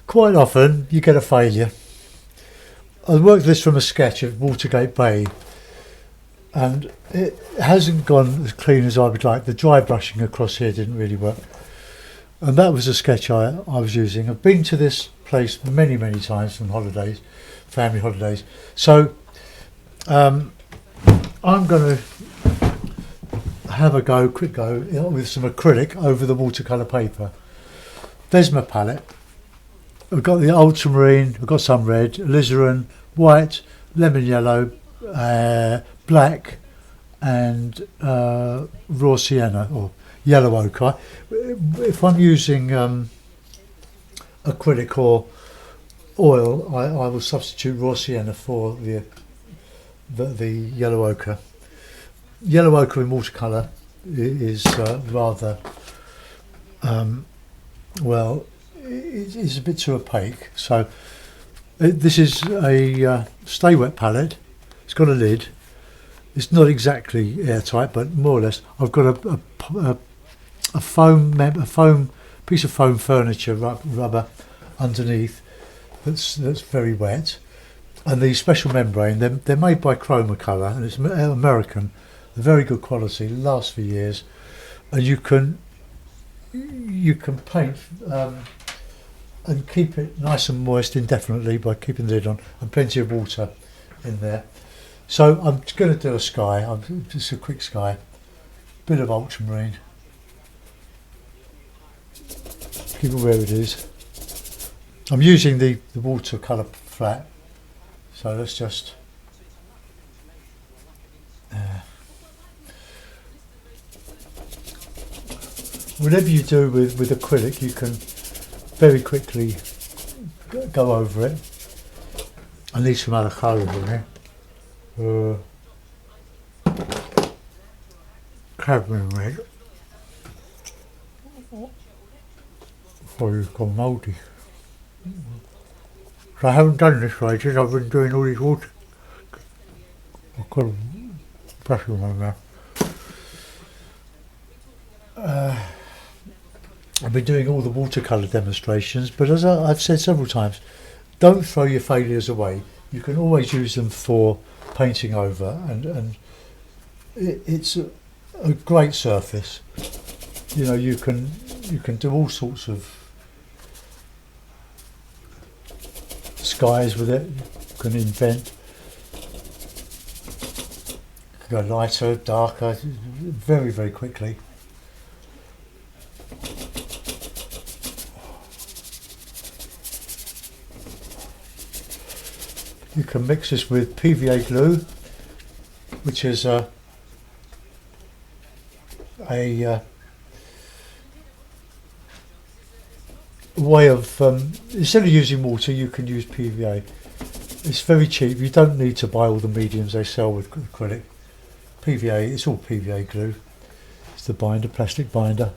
quite often you get a failure. I worked this from a sketch of Watergate Bay, and it hasn't gone as clean as I would like. The dry brushing across here didn't really work, and that was a sketch I was using. I've been to this place many times on holidays, family holidays, so I'm going to have a quick go with some acrylic over the watercolour paper. There's my palette. I've got the ultramarine, I've got some red, alizarin, white, lemon yellow, black, and raw sienna or yellow ochre. If I'm using acrylic or oil, I will substitute raw sienna for the yellow ochre. Yellow ochre in watercolour is rather well, it's a bit too opaque. So this is a stay wet palette. It's got a lid. It's not exactly airtight, but more or less. I've got a foam piece of foam furniture rubber underneath that's very wet, and the special membrane. They're made by Chromacolour, and it's American. They're very good quality, lasts for years, and you can paint and keep it nice and moist indefinitely by keeping the lid on and plenty of water in there. So I'm going to do a sky. Just a quick sky, bit of ultramarine. Keep it where it is. I'm using the watercolour flat, so let's just whatever you do with acrylic, you can very quickly go over it. I need some other colours in here. Cadmium red. Oh, it's gone mouldy. So I haven't done this for ages. I've been doing all these water. I've got a brush in my mouth. I've been doing all the watercolour demonstrations, but as I've said several times, don't throw your failures away. You can always use them for painting over, and it's a great surface. You know, you can do all sorts of skies with it. You can invent. You can go lighter, darker, very quickly. You can mix this with PVA glue, which is a way of, instead of using water, you can use PVA. It's very cheap. You don't need to buy all the mediums they sell with acrylic. PVA, it's all PVA glue. It's the binder, plastic binder.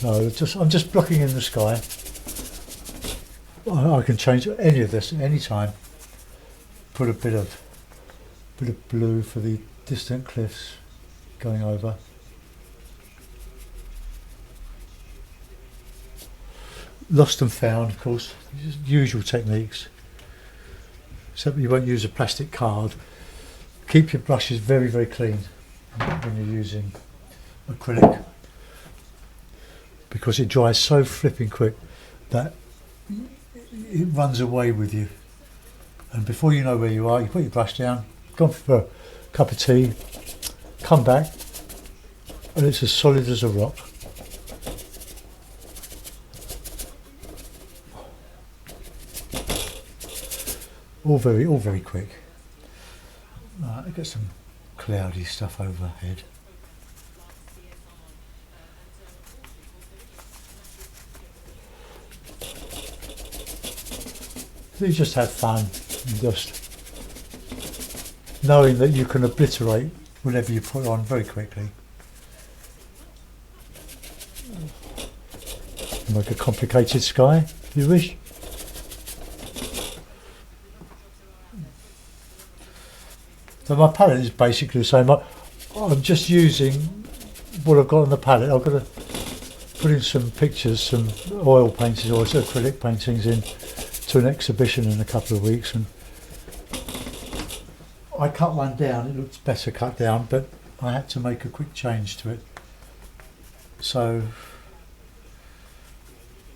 No, I'm just blocking in the sky. I can change any of this at any time. Put a bit of blue for the distant cliffs going over. Lost and found, of course, usual techniques. Except you won't use a plastic card. Keep your brushes very clean when you're using acrylic, because it dries so flipping quick that it runs away with you, and before you know where you are, you put your brush down, gone for a cup of tea, come back, and it's as solid as a rock. All very quick. Right, I've got some cloudy stuff overhead. You just have fun, and just knowing that you can obliterate whatever you put on very quickly. Make a complicated sky if you wish. So my palette is basically the same. I'm just using what I've got on the palette. I've got a putting some pictures, some oil paintings or acrylic paintings in to an exhibition in a couple of weeks, and I cut one down. It looks better cut down, but I had to make a quick change to it. So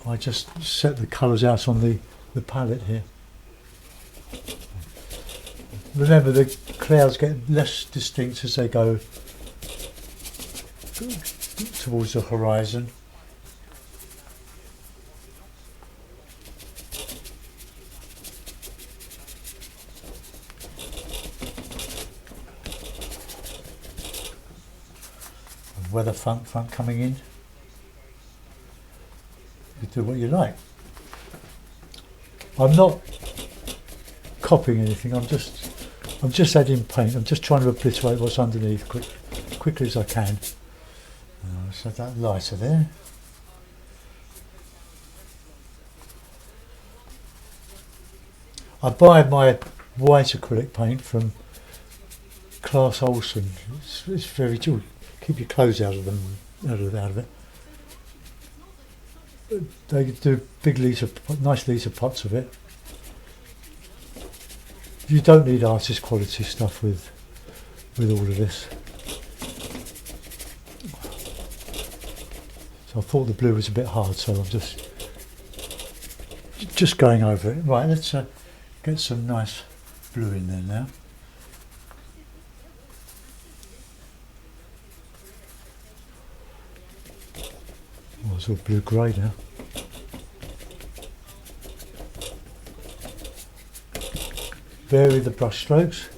I just set the colours out on the palette here. Remember, the clouds get less distinct as they go towards the horizon. Weather front coming in. You do what you like. I'm not copying anything. I'm just adding paint. I'm just trying to obliterate what's underneath quickly as I can. So that lighter there. I buy my white acrylic paint from Claes Olsen. It's very good. Keep your clothes out of them, out of it. They do big nice litre pots of it. You don't need artist quality stuff with all of this. So I thought the blue was a bit hard, so I'm just going over it. Right, let's get some nice blue in there now. Oh, it's all blue-grey now. Vary the brush strokes.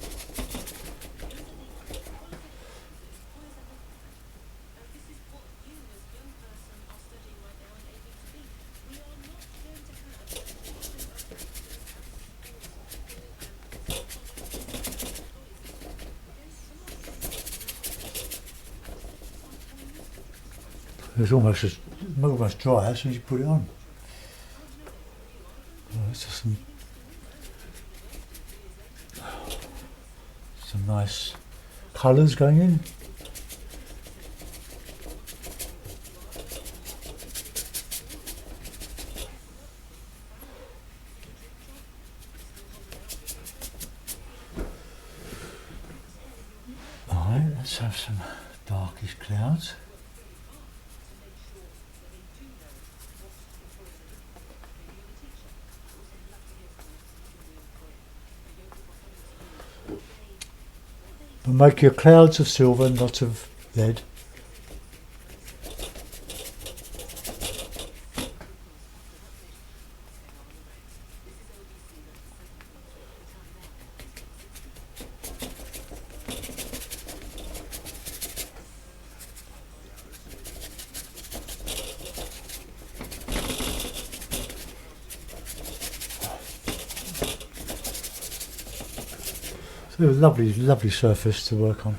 It's almost dry as soon as you put it on. It's just some nice colours going in. Alright, let's have some darkish clouds. And make your clouds of silver, not of lead. It was a lovely surface to work on.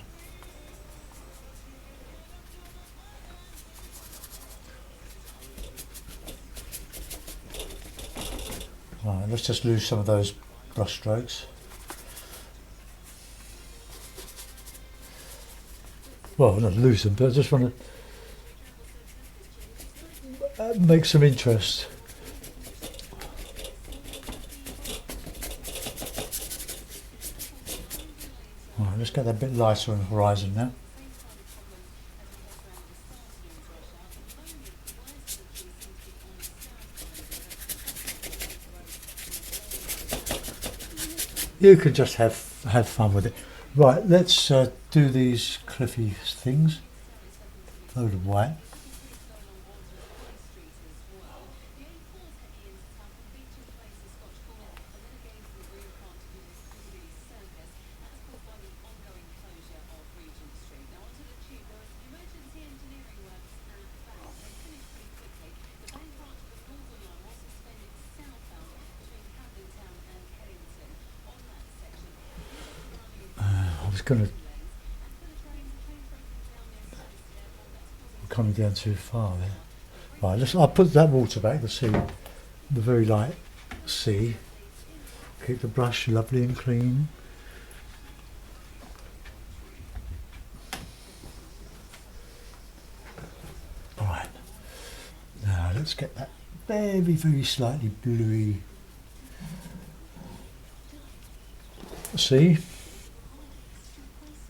Right, let's just lose some of those brush strokes. Well, not lose them, but I just want to make some interest. Right, let's get that a bit lighter on the horizon now. You can just have fun with it. Right, let's do these cliffy things. Load of white. We're coming down too far there. Right, I'll put that water back, the sea, the very light sea. Keep the brush lovely and clean. Alright, very slightly bluey. See?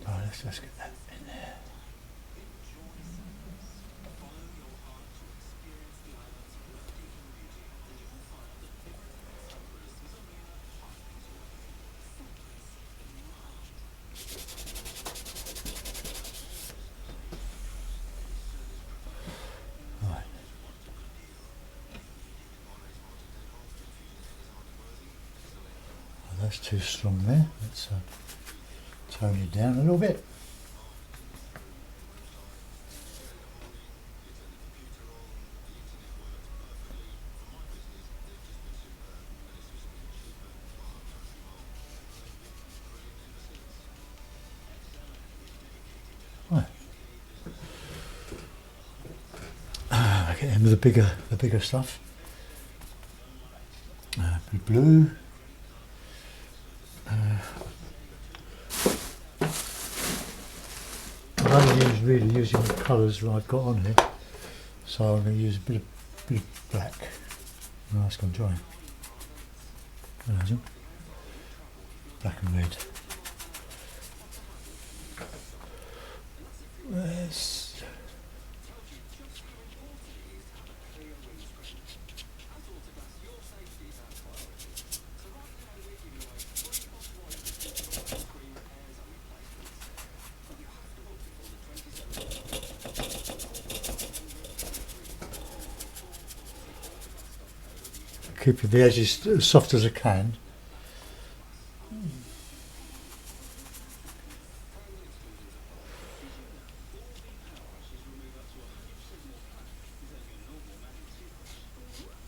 Right, let's just get that in there. Right. Well, that's too strong there. Let's tone it down a little bit. Right. Get in with the bigger stuff. Blue. I'm only really using the colours that I've got on here, so I'm going to use a bit of black. Oh, it's gone dry. No, it hasn't. Black and red. Let's keep the edges as soft as I can.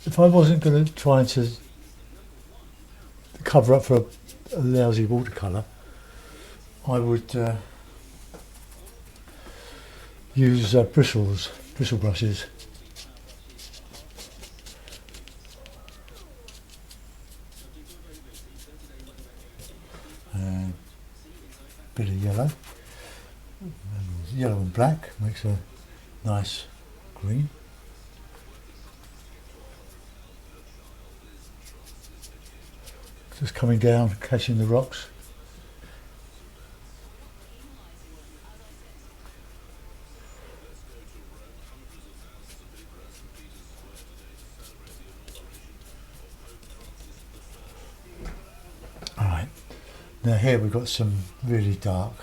If I wasn't going to try to cover up for a lousy watercolour, I would use bristle brushes. Bit of yellow. Yellow and black makes a nice green. Just coming down, catching the rocks. Alright, now here we've got some really dark.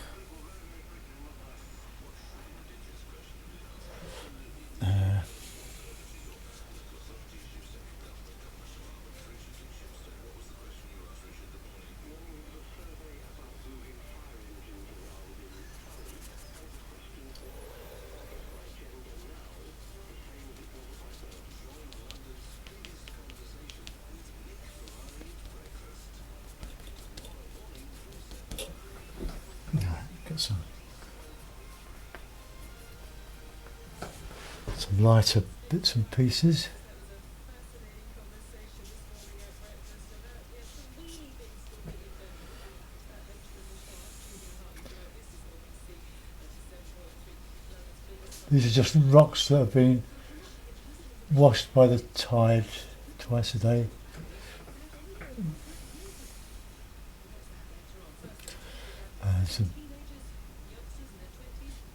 Get some lighter bits and pieces. These are just rocks that have been washed by the tide twice a day. Some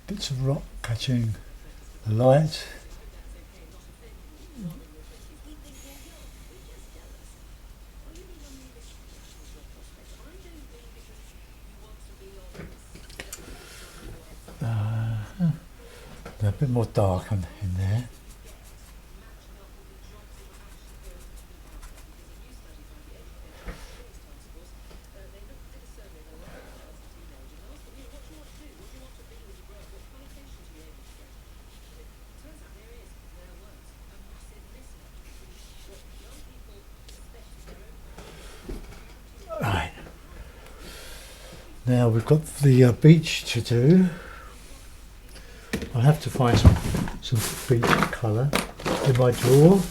bits of rock catching the light. A bit more dark in there. Right. Now we've got the beach to do. I'll have to find some beach colour in my drawer.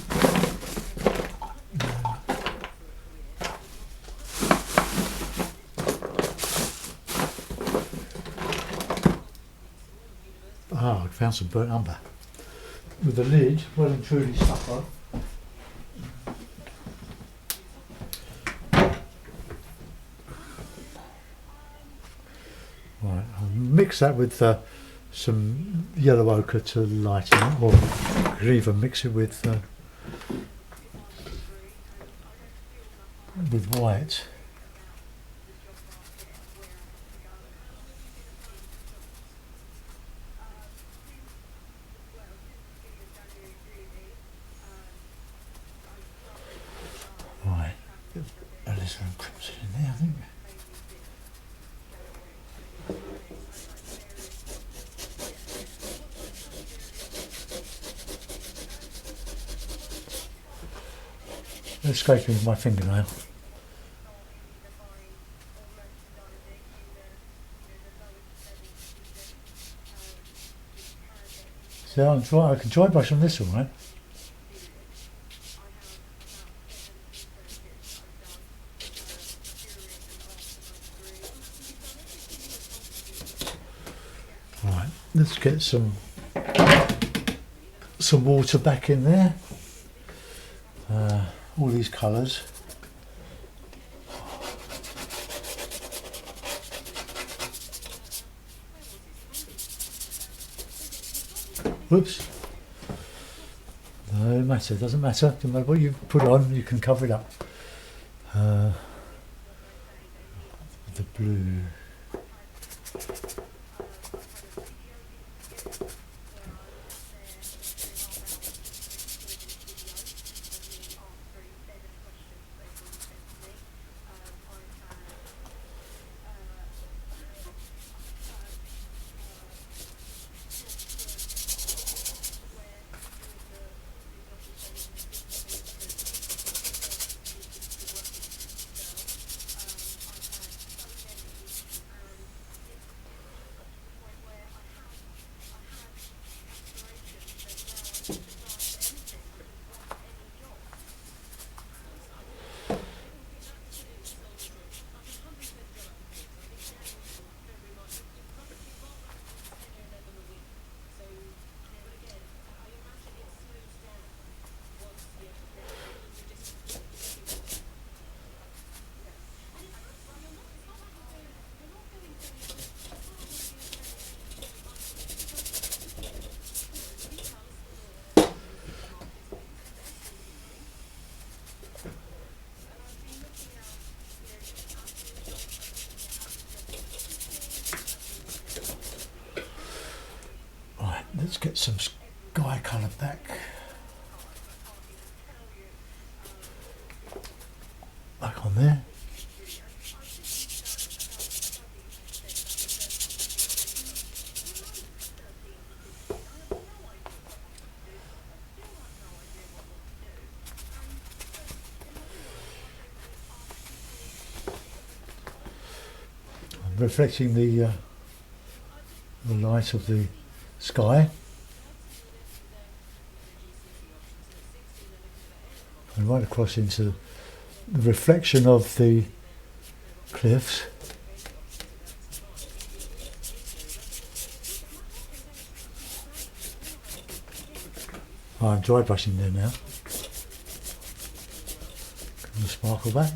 I found some burnt umber with the lid well and truly stuck on. mix that with some yellow ochre to lighten it, or you could even mix it with white. Right, a little crimson in there, I think. Escaping my fingernail. So I can dry brush on this one, right? Right, let's get some water back in there. All these colours. Whoops. No matter, doesn't matter. No matter what you put on, you can cover it up. The blue. Let's get some sky colour back. Back on there. I'm reflecting the light of the sky, and right across into the reflection of the cliffs. Oh, I'm dry brushing there now. Can the sparkle back?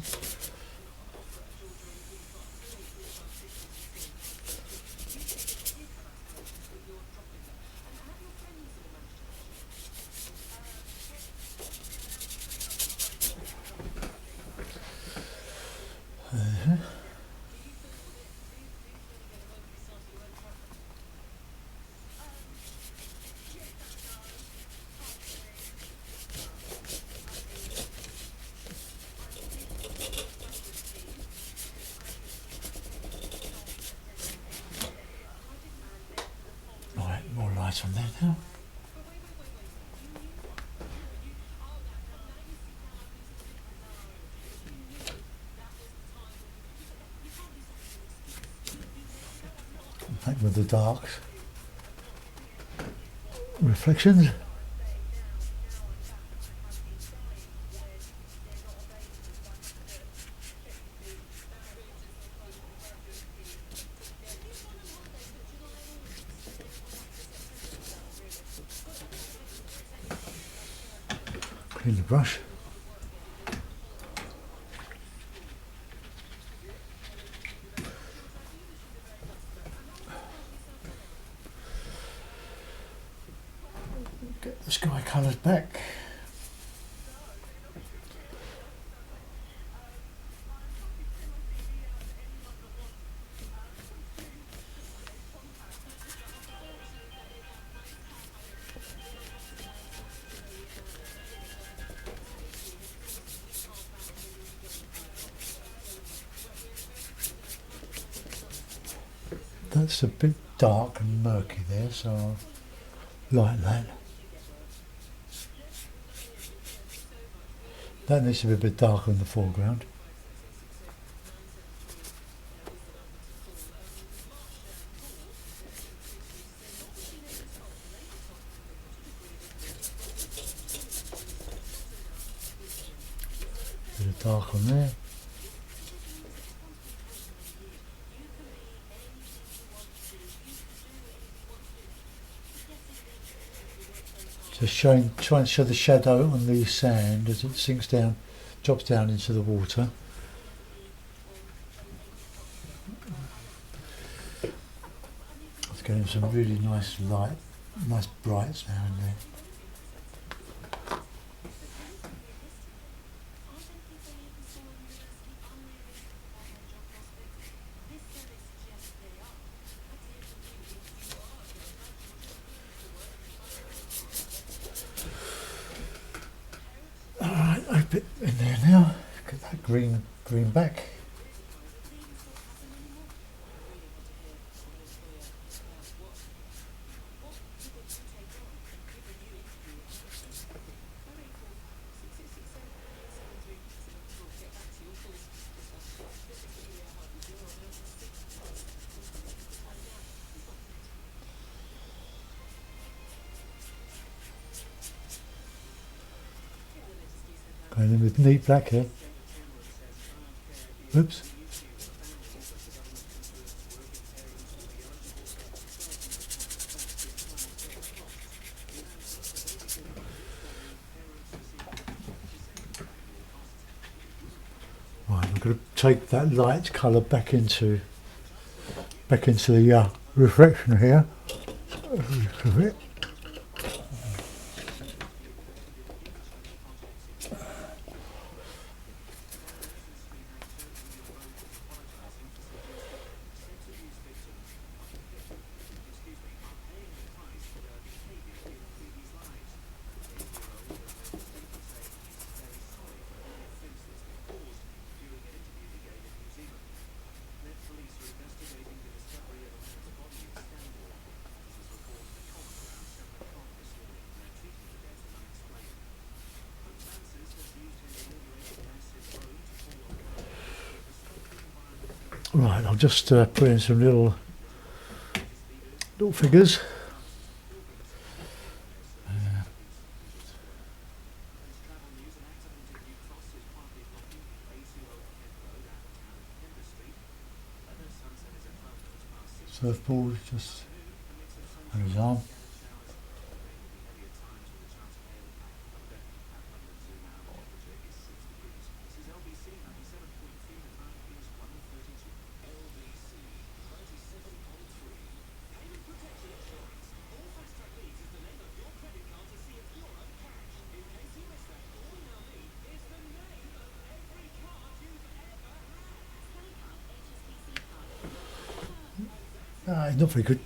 More light on there now. Back with the darks. Reflections. Clean the brush. sky colours back. That's a bit dark and murky there, so I'll light that. That needs to be a bit darker in the foreground. Bit of dark on there. Just trying to show the shadow on the sand as it sinks down, drops down into the water. It's getting some really nice light, nice brights now and there. Alright, a bit in there now. Get that green back. Going in with neat black here. Oops. Right, I'm going to take that light colour back into the reflection here. Right, I'll just put in some little figures. Surfboard just on his arm. Not very good.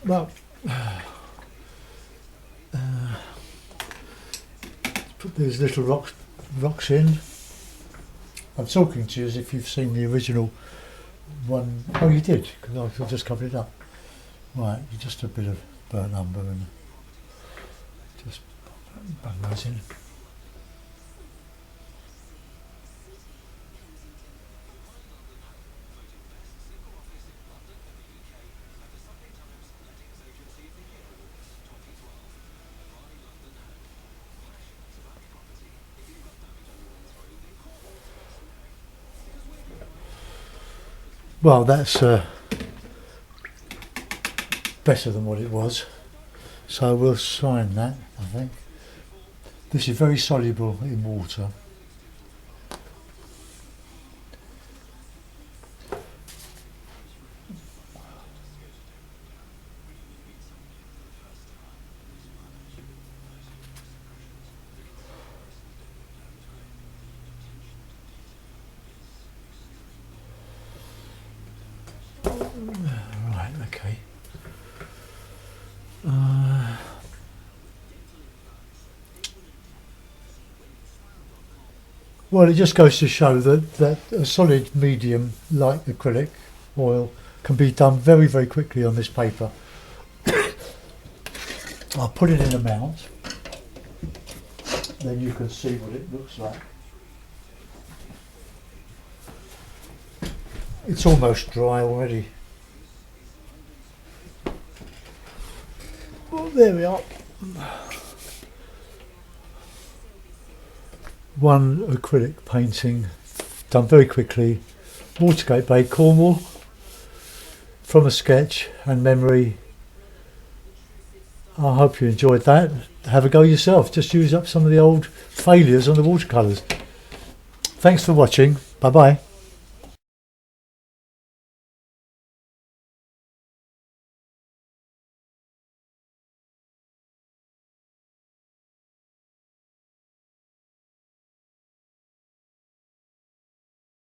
Well, put these little rocks in. I'm talking to you as if you've seen the original one. Oh, you did, because I just covered it up. Right, just a bit of burnt umber and just bung those in. Well, that's better than what it was, so we'll sign that, I think. This is very soluble in water. Right, okay. Well, it just goes to show that a solid medium like acrylic oil can be done very, very quickly on this paper. I'll put it in a mount, then you can see what it looks like. It's almost dry already. Well, there we are. One acrylic painting done very quickly. Watergate Bay, Cornwall, from a sketch and memory. I hope you enjoyed that. Have a go yourself. Just use up some of the old failures on the watercolours. Thanks for watching. Bye bye.